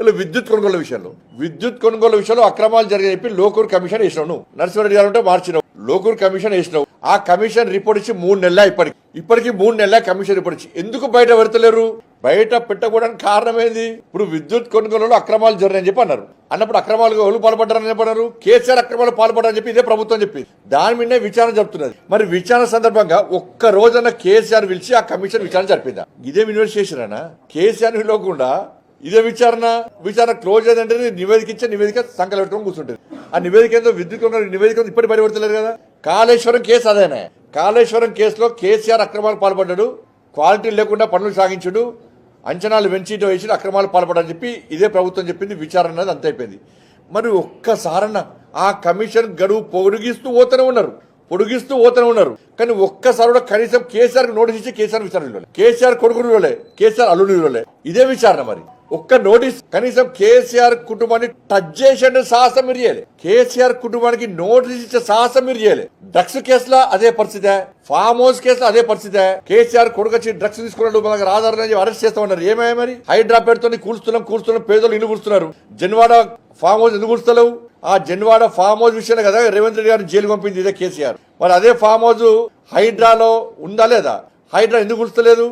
ఇలా విద్యుత్ కొనుగోలు విషయంలో అక్రమాలు జరిగాయి చెప్పి లోకూర్ కమిషన్ వేసినావు. నువ్వు నరసింహారెడ్డి గారు అంటే మార్చినావు, లోకూర్ కమిషన్ వేసినావు. ఆ కమిషన్ రిపోర్ట్ ఇచ్చి 3 నెలల ఇప్పటికి 3 నెలల కమిషన్ రిపోర్ట్ ఇచ్చి ఎందుకు బయట పెడతలేరు? బయట పెట్టకూడడానికి కారణం ఏంది? ఇప్పుడు విద్యుత్ కొనుగోలులో అక్రమాలు జరిగాయని చెప్పి అన్నారు. అన్నప్పుడు అక్రమాలు ఎవరు పాల్పడ్డారని చెప్పన్నారు? కేసీఆర్ అక్రమాలు పాల్పడారని చెప్పి ఇదే ప్రభుత్వం చెప్పి దాని మీదనే విచారణ జరుపుతున్నది. మరి విచారణ సందర్భంగా ఒక్క రోజన్న కేసీఆర్ పిలిచి ఆ కమిషన్ విచారణ జరిపిందా? ఇదే ఇన్వెస్టిగేషన్ కేసీఆర్ పిలవకుండా ఇదే విచారణ క్లోజ్ అయ్యిందంటే నివేదిక ఇచ్చే నివేదిక సంకలం పెట్టుకొని కూర్చుంటుంది. ఆ నివేదిక ఏందో విద్యుత్ నివేదిక ఇప్పటి బయటపడతలేదు కదా. కాళేశ్వరం కేసు అదేనే. కాళేశ్వరం కేసులో కేసీఆర్ అక్రమాలు పాల్పడ్డాడు, క్వాలిటీ లేకుండా పనులు సాగించుడు, అంచనాలు వెంచిటో వేసి అక్రమాలు పాల్పడని చెప్పి ఇదే ప్రభుత్వం చెప్పింది. విచారణ అనేది అంత అయిపోయింది. మరి ఒక్కసారన్న ఆ కమిషన్ గడువు పొడిగిస్తూ పోతూనే ఉన్నారు. కానీ ఒక్కసారి కూడా కనీసం కేసీఆర్ నోటీస్ ఇచ్చి కేసీఆర్ విచారణ, కేసీఆర్ కొడుకుని కేసీఆర్ అల్లుని ఇదే విచారణ. మరి ఒక్క నోటీస్ కనీసం కేసీఆర్ కుటుంబాన్ని టచ్ చేసే సాహసం మీరు చేయలే. కేసీఆర్ కుటుంబానికి నోటీస్ ఇచ్చే సాహసం మీరు చేయలే. డ్రగ్స్ కేసులో అదే పరిస్థితే, ఫామ్ హౌస్ కేసులో అదే పరిస్థితే. కేసీఆర్ కొడుకు వచ్చి డ్రగ్స్ తీసుకున్నాడు, మనకు రాధారని అరెస్ట్ చేస్తామన్నారు. ఏమయ్యా మరి? హైడ్రా పేరుతో కూల్స్తున్నాం పేదలు ఇల్లు కూర్చున్నారు. జన్వాడ ఫామ్ హౌస్ ఎందుకు కూర్చలేవు? ఆ జన్వాడ ఫామ్ హౌస్ విషయం కదా రేవంత్ రెడ్డి గారిని జైలు పంపింది ఇదే కేసీఆర్. మరి అదే ఫామ్ హౌస్ హైడ్రాలో ఉందా లేదా? హైడ్రా ఎందుకు కూర్చలేదు?